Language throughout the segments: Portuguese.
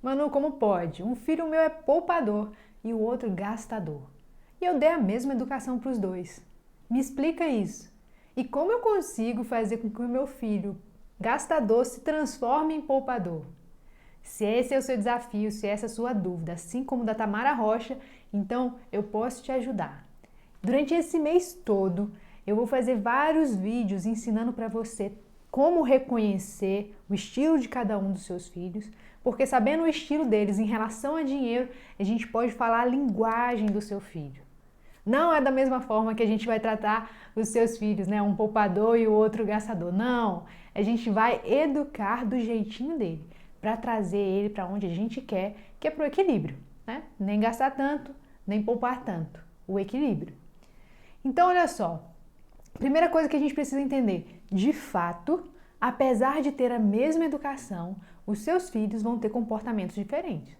Manu, como pode? Um filho meu é poupador e o outro gastador. E eu dei a mesma educação para os dois. Me explica isso. E como eu consigo fazer com que o meu filho gastador se transforme em poupador? Se esse é o seu desafio, se essa é a sua dúvida, assim como da Tamara Rocha, então eu posso te ajudar. Durante esse mês todo, eu vou fazer vários vídeos ensinando para você como reconhecer o estilo de cada um dos seus filhos, porque sabendo o estilo deles em relação a dinheiro, a gente pode falar a linguagem do seu filho. Não é da mesma forma que a gente vai tratar os seus filhos, né? Um poupador e o outro gastador. Não, a gente vai educar do jeitinho dele, para trazer ele para onde a gente quer, que é para o equilíbrio, né? Nem gastar tanto, nem poupar tanto. O equilíbrio. Então, olha só. Primeira coisa que a gente precisa entender, de fato, apesar de ter a mesma educação, os seus filhos vão ter comportamentos diferentes.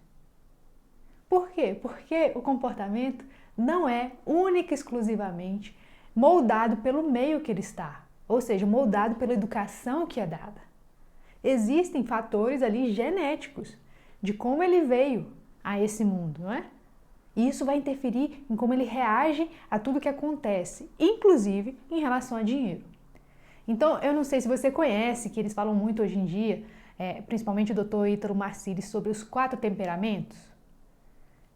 Por quê? Porque o comportamento não é única e exclusivamente moldado pelo meio que ele está, ou seja, moldado pela educação que é dada. Existem fatores ali genéticos de como ele veio a esse mundo, não é? E isso vai interferir em como ele reage a tudo que acontece, inclusive em relação a dinheiro. Então, eu não sei se você conhece, que eles falam muito hoje em dia, principalmente o Dr. Ítalo Marcilli, sobre os 4 temperamentos.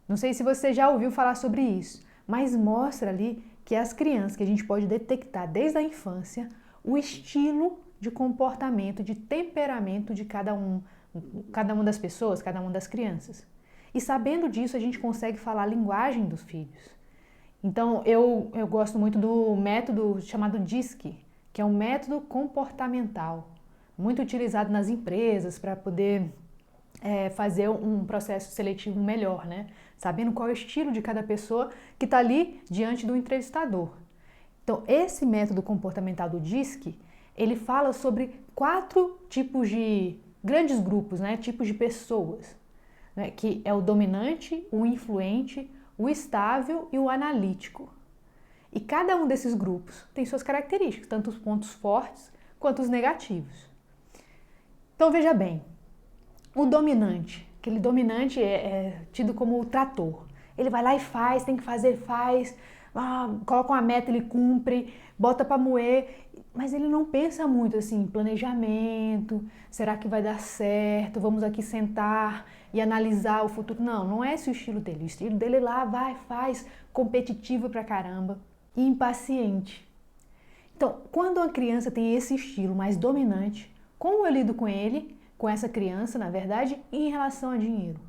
Não sei se você já ouviu falar sobre isso, mas mostra ali que as crianças, que a gente pode detectar desde a infância, o estilo de comportamento, de temperamento de cada uma das pessoas, cada uma das crianças. E sabendo disso, a gente consegue falar a linguagem dos filhos. Então, eu gosto muito do método chamado DISC, que é um método comportamental, muito utilizado nas empresas para poder fazer um processo seletivo melhor, né? Sabendo qual é o estilo de cada pessoa que está ali diante do entrevistador. Então, esse método comportamental do DISC, ele fala sobre 4 tipos de grandes grupos, né? Tipos de pessoas, né? Que é o dominante, o influente, o estável e o analítico. E cada um desses grupos tem suas características, tanto os pontos fortes quanto os negativos. Então, veja bem, o dominante, aquele dominante é tido como o trator. Ele vai lá e faz, tem que fazer, faz, coloca uma meta, ele cumpre, bota para moer, mas ele não pensa muito assim em planejamento, será que vai dar certo, vamos aqui sentar e analisar o futuro. Não, não é esse o estilo dele. O estilo dele é lá, vai, faz, competitivo pra caramba e impaciente. Então, quando uma criança tem esse estilo mais dominante, como eu lido com ele, com essa criança, na verdade, em relação a dinheiro?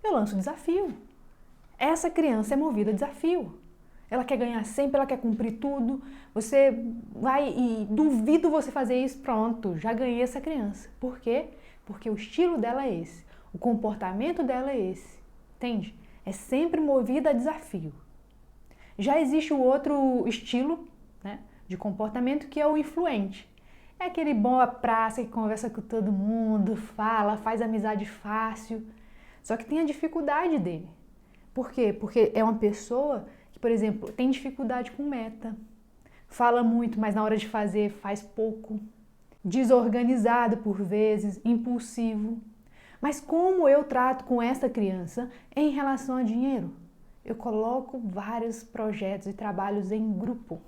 Eu lanço desafio. Essa criança é movida a desafio. Ela quer ganhar sempre, ela quer cumprir tudo. Você vai e duvido você fazer isso, pronto, já ganhei essa criança. Por quê? Porque o estilo dela é esse, o comportamento dela é esse, entende? É sempre movida a desafio. Já existe o outro estilo, né, de comportamento que é o influente. É aquele bom à praça que conversa com todo mundo, fala, faz amizade fácil. Só que tem a dificuldade dele. Por quê? Porque é uma pessoa que, por exemplo, tem dificuldade com meta. Fala muito, mas na hora de fazer faz pouco. Desorganizado por vezes, impulsivo. Mas como eu trato com essa criança em relação a dinheiro? Eu coloco vários projetos e trabalhos em grupo.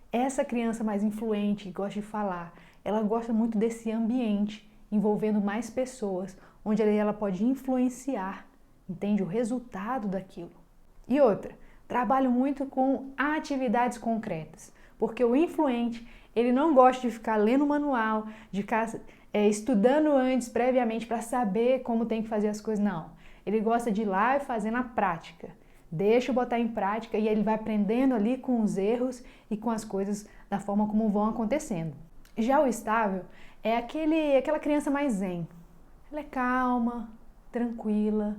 Essa criança mais influente, que gosta de falar, ela gosta muito desse ambiente, envolvendo mais pessoas, onde ela pode influenciar, entende? O resultado daquilo. E outra, trabalho muito com atividades concretas, porque o influente, ele não gosta de ficar lendo o manual, de ficar estudando antes, previamente, para saber como tem que fazer as coisas, não. Ele gosta de ir lá e fazer na prática. Deixa eu botar em prática e ele vai aprendendo ali com os erros e com as coisas da forma como vão acontecendo. Já o estável é aquela criança mais zen. Ela é calma, tranquila,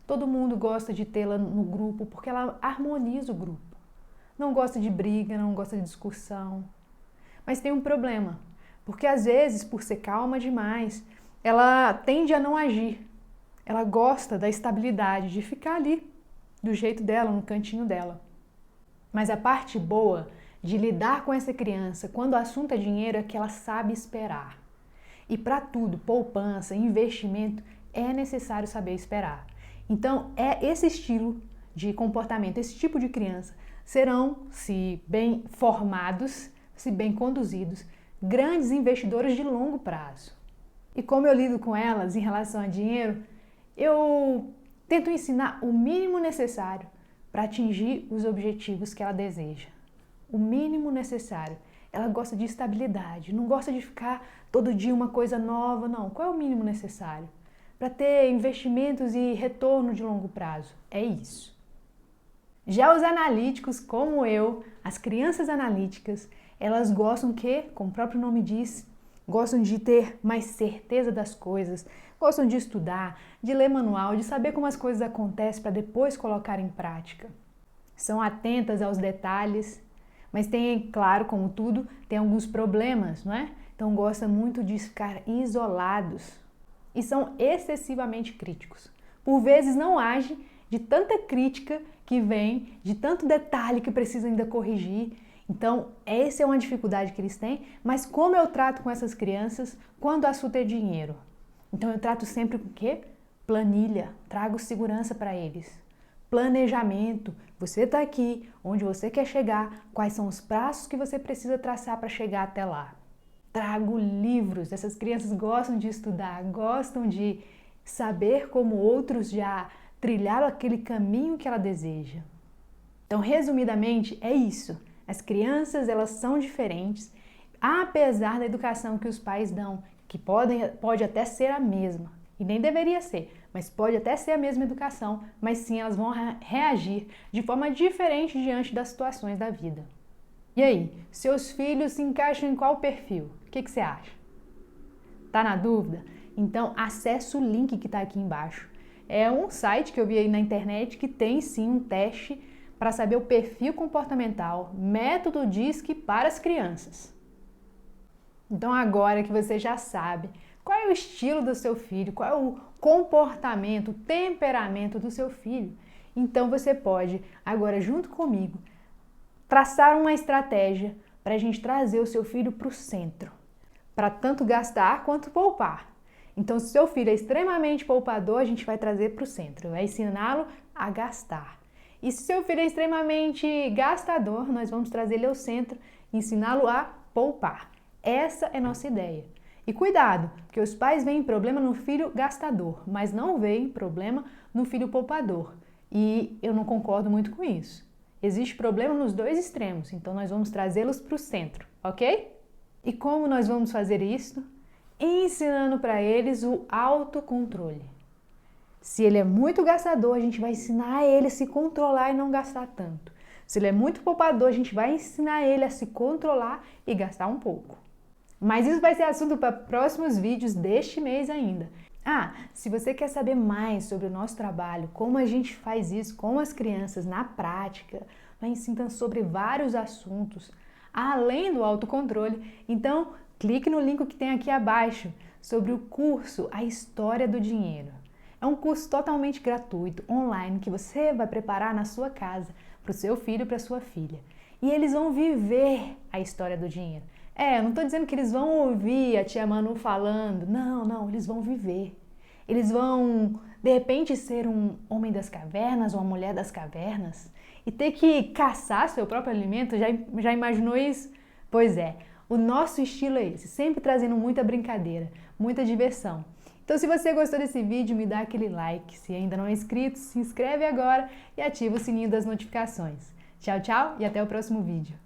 todo mundo gosta de tê-la no grupo porque ela harmoniza o grupo. Não gosta de briga, não gosta de discussão. Mas tem um problema, porque às vezes, por ser calma demais, ela tende a não agir. Ela gosta da estabilidade, de ficar ali, do jeito dela, no cantinho dela. Mas a parte boa de lidar com essa criança quando o assunto é dinheiro é que ela sabe esperar. E para tudo, poupança, investimento, é necessário saber esperar. Então, é esse estilo de comportamento, esse tipo de criança, serão, se bem formados, se bem conduzidos, grandes investidores de longo prazo. E como eu lido com elas em relação a dinheiro, eu tento ensinar o mínimo necessário para atingir os objetivos que ela deseja. O mínimo necessário. Ela gosta de estabilidade, não gosta de ficar todo dia uma coisa nova, não. Qual é o mínimo necessário? Para ter investimentos e retorno de longo prazo. É isso. Já os analíticos, como eu, as crianças analíticas, elas gostam que, como o próprio nome diz, gostam de ter mais certeza das coisas, gostam de estudar, de ler manual, de saber como as coisas acontecem para depois colocar em prática. São atentas aos detalhes, mas tem, claro, como tudo, tem alguns problemas, não é? Então gostam muito de ficar isolados e são excessivamente críticos. Por vezes não agem de tanta crítica que vem, de tanto detalhe que precisa ainda corrigir. Então, essa é uma dificuldade que eles têm, mas como eu trato com essas crianças quando o assunto é dinheiro? Então, eu trato sempre com o quê? Planilha, trago segurança para eles. Planejamento, você está aqui, onde você quer chegar, quais são os passos que você precisa traçar para chegar até lá. Trago livros, essas crianças gostam de estudar, gostam de saber como outros já trilharam aquele caminho que ela deseja. Então, resumidamente, é isso. As crianças, elas são diferentes, apesar da educação que os pais dão, que pode até ser a mesma, e nem deveria ser, mas pode até ser a mesma educação, mas sim elas vão reagir de forma diferente diante das situações da vida. E aí, seus filhos se encaixam em qual perfil? O que você acha? Tá na dúvida? Então acesse o link que está aqui embaixo. É um site que eu vi aí na internet que tem sim um teste para saber o perfil comportamental, método DISC para as crianças. Então agora que você já sabe qual é o estilo do seu filho, qual é o comportamento, o temperamento do seu filho, então você pode agora junto comigo traçar uma estratégia para a gente trazer o seu filho para o centro, para tanto gastar quanto poupar. Então, se o seu filho é extremamente poupador, a gente vai trazer para o centro, vai ensiná-lo a gastar. E se o seu filho é extremamente gastador, nós vamos trazer ele ao centro e ensiná-lo a poupar. Essa é a nossa ideia. E cuidado, porque os pais veem problema no filho gastador, mas não veem problema no filho poupador. E eu não concordo muito com isso. Existe problema nos dois extremos, então nós vamos trazê-los para o centro, ok? E como nós vamos fazer isso? Ensinando para eles o autocontrole. Se ele é muito gastador, a gente vai ensinar ele a se controlar e não gastar tanto. Se ele é muito poupador, a gente vai ensinar ele a se controlar e gastar um pouco. Mas isso vai ser assunto para próximos vídeos deste mês ainda. Se você quer saber mais sobre o nosso trabalho, como a gente faz isso com as crianças na prática, nós ensinamos sobre vários assuntos, além do autocontrole, então clique no link que tem aqui abaixo sobre o curso A História do Dinheiro. É um curso totalmente gratuito, online, que você vai preparar na sua casa, para o seu filho e para a sua filha. E eles vão viver a história do dinheiro. Eu não estou dizendo que eles vão ouvir a tia Manu falando. Não, eles vão viver. Eles vão, de repente, ser um homem das cavernas ou uma mulher das cavernas e ter que caçar seu próprio alimento. Já imaginou isso? Pois é, o nosso estilo é esse, sempre trazendo muita brincadeira, muita diversão. Então, se você gostou desse vídeo, me dá aquele like. Se ainda não é inscrito, se inscreve agora e ativa o sininho das notificações. Tchau, tchau e até o próximo vídeo.